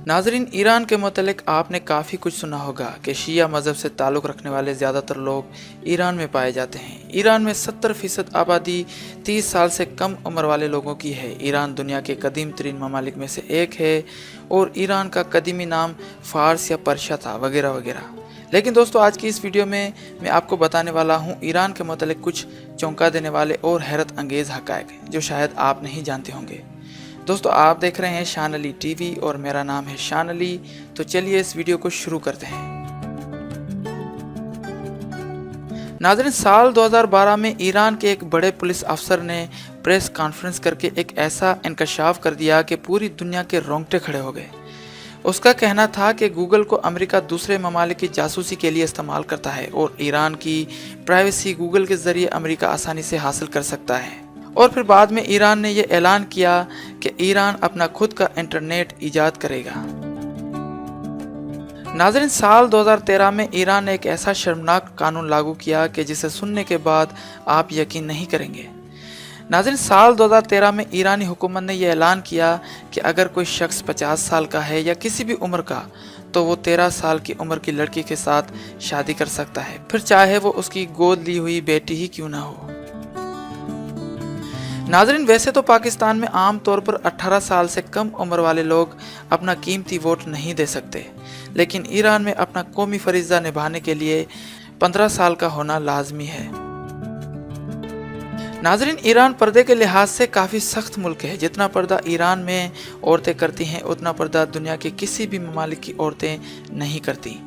नाजरीन, ईरान के मुतल्लिक आपने काफ़ी कुछ सुना होगा कि शिया मज़हब से ताल्लुक़ रखने वाले ज़्यादातर लोग ईरान में पाए जाते हैं। ईरान में 70% आबादी 30 साल से कम उम्र वाले लोगों की है। ईरान दुनिया के कदीम तरीन ममालिक में से एक है और ईरान का कदीमी नाम फ़ारस या पर्शिया था, वगैरह वगैरह। लेकिन दोस्तों, आज की इस वीडियो में मैं आपको बताने वाला हूँ ईरान के मुतल्लिक कुछ चौंका देने वाले और हैरत अंगेज़ हक़ाइक़ जो शायद आप नहीं जानते होंगे। दोस्तों, आप देख रहे हैं शान अली टीवी और मेरा नाम है शान अली। तो चलिए इस वीडियो को शुरू करते हैं। नाज़रीन, साल 2012 में ईरान के एक बड़े पुलिस अफसर ने प्रेस कॉन्फ्रेंस करके एक ऐसा इंकशाफ कर दिया कि पूरी दुनिया के रोंगटे खड़े हो गए। उसका कहना था कि गूगल को अमेरिका दूसरे ममालिक की जासूसी के लिए इस्तेमाल करता है और ईरान की प्राइवेसी गूगल के ज़रिए अमेरिका आसानी से हासिल कर सकता है। और फिर बाद में ईरान ने यह ऐलान किया कि ईरान अपना खुद का इंटरनेट ईजाद करेगा। नाज़रीन, साल 2013 में ईरान ने एक ऐसा शर्मनाक कानून लागू किया कि जिसे सुनने के बाद आप यकीन नहीं करेंगे। नाज़रीन, साल 2013 में ईरानी हुकूमत ने यह ऐलान किया कि अगर कोई शख्स 50 साल का है या किसी भी उम्र का, तो वो 13 साल की उम्र की लड़की के साथ शादी कर सकता है, फिर चाहे वो उसकी गोद ली हुई बेटी ही क्यों ना हो। नाज़रीन, वैसे तो पाकिस्तान में आम तौर पर 18 साल से कम उम्र वाले लोग अपना कीमती वोट नहीं दे सकते, लेकिन ईरान में अपना कौमी फरीज़ा निभाने के लिए 15 साल का होना लाजमी है। नाज़रीन, ईरान पर्दे के लिहाज से काफ़ी सख्त मुल्क है। जितना पर्दा ईरान में औरतें करती हैं, उतना पर्दा दुनिया के किसी भी ममालिक की औरतें नहीं करती।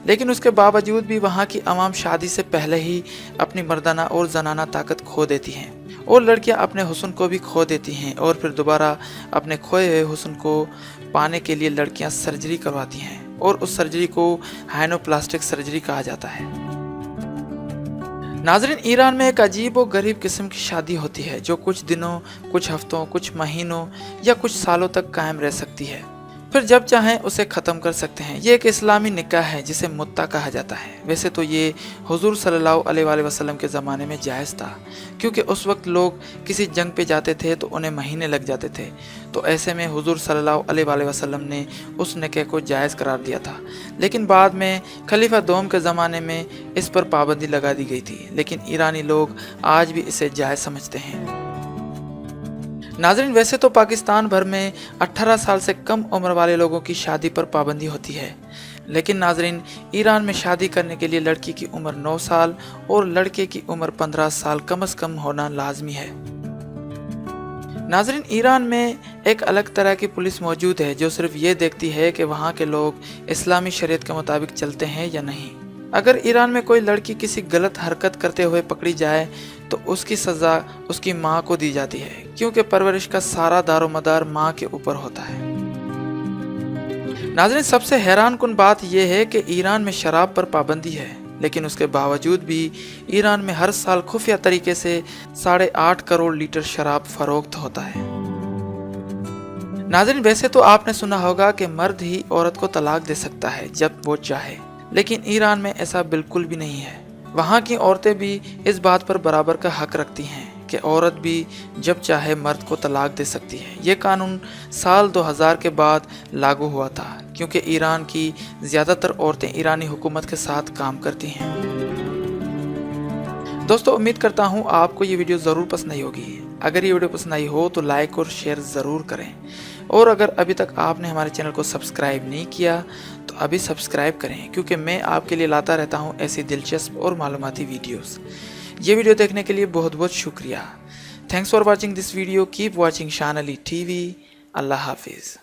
लेकिन उसके बावजूद भी वहाँ की आवाम शादी से पहले ही अपनी मर्दाना और जनाना ताकत खो देती हैं और लड़कियां अपने हुस्न को भी खो देती हैं और फिर दोबारा अपने खोए हुए हुस्न को पाने के लिए लड़कियां सर्जरी करवाती हैं और उस सर्जरी को हाइनोप्लास्टिक सर्जरी कहा जाता है। नाज़रीन, ईरान में एक अजीब और गरीब किस्म की शादी होती है जो कुछ दिनों, कुछ हफ्तों, कुछ महीनों या कुछ सालों तक कायम रह सकती है, फिर जब चाहें उसे ख़त्म कर सकते हैं। ये एक इस्लामी निकाह है जिसे मुत्ता कहा जाता है। वैसे तो ये हुजूर सल्लल्लाहु अलैहि वसल्लम के ज़माने में जायज़ था, क्योंकि उस वक्त लोग किसी जंग पे जाते थे तो उन्हें महीने लग जाते थे। तो ऐसे में हुजूर सल्लल्लाहु अलैहि वसल्लम ने उस निकाह को जायज़ करार दिया था। लेकिन बाद में खलीफा दोम के ज़माने में इस पर पाबंदी लगा दी गई थी, लेकिन ईरानी लोग आज भी इसे जायज़ समझते हैं। नाज़रीन, वैसे तो पाकिस्तान भर में 18 साल से कम उम्र वाले लोगों की शादी पर पाबंदी होती है, लेकिन नाज़रीन, ईरान में शादी करने के लिए लड़की की उम्र 9 साल और लड़के की उम्र 15 साल कम से कम होना लाजमी है। नाज़रीन, ईरान में एक अलग तरह की पुलिस मौजूद है जो सिर्फ ये देखती है कि वहाँ के लोग इस्लामी शरीयत के मुताबिक चलते हैं या नहीं। अगर ईरान में कोई लड़की किसी गलत हरकत करते हुए पकड़ी जाए तो उसकी सज़ा उसकी माँ को दी जाती है, क्योंकि परवरिश का सारा दारोमदार माँ के ऊपर होता है। नाज़रीन, सबसे हैरान कुन बात यह है कि ईरान में शराब पर पाबंदी है, लेकिन उसके बावजूद भी ईरान में हर साल खुफिया तरीके से 8.5 करोड़ लीटर शराब फरोख्त होता है। नाज़रीन, वैसे तो आपने सुना होगा कि मर्द ही औरत को तलाक दे सकता है जब वो चाहे, लेकिन ईरान में ऐसा बिल्कुल भी नहीं है। वहाँ की औरतें भी इस बात पर बराबर का हक रखती हैं कि औरत भी जब चाहे मर्द को तलाक दे सकती है। ये कानून साल 2000 के बाद लागू हुआ था, क्योंकि ईरान की ज़्यादातर औरतें ईरानी हुकूमत के साथ काम करती हैं। दोस्तों, उम्मीद करता हूँ आपको ये वीडियो ज़रूर पसंद आई होगी। अगर ये वीडियो पसंद आई हो तो लाइक और शेयर ज़रूर करें, और अगर अभी तक आपने हमारे चैनल को सब्सक्राइब नहीं किया तो अभी सब्सक्राइब करें, क्योंकि मैं आपके लिए लाता रहता हूँ ऐसी दिलचस्प और मालूमाती वीडियोस। ये वीडियो देखने के लिए बहुत बहुत शुक्रिया। Thanks for watching this video. Keep watching शान अली टीवी। अल्लाह हाफिज़।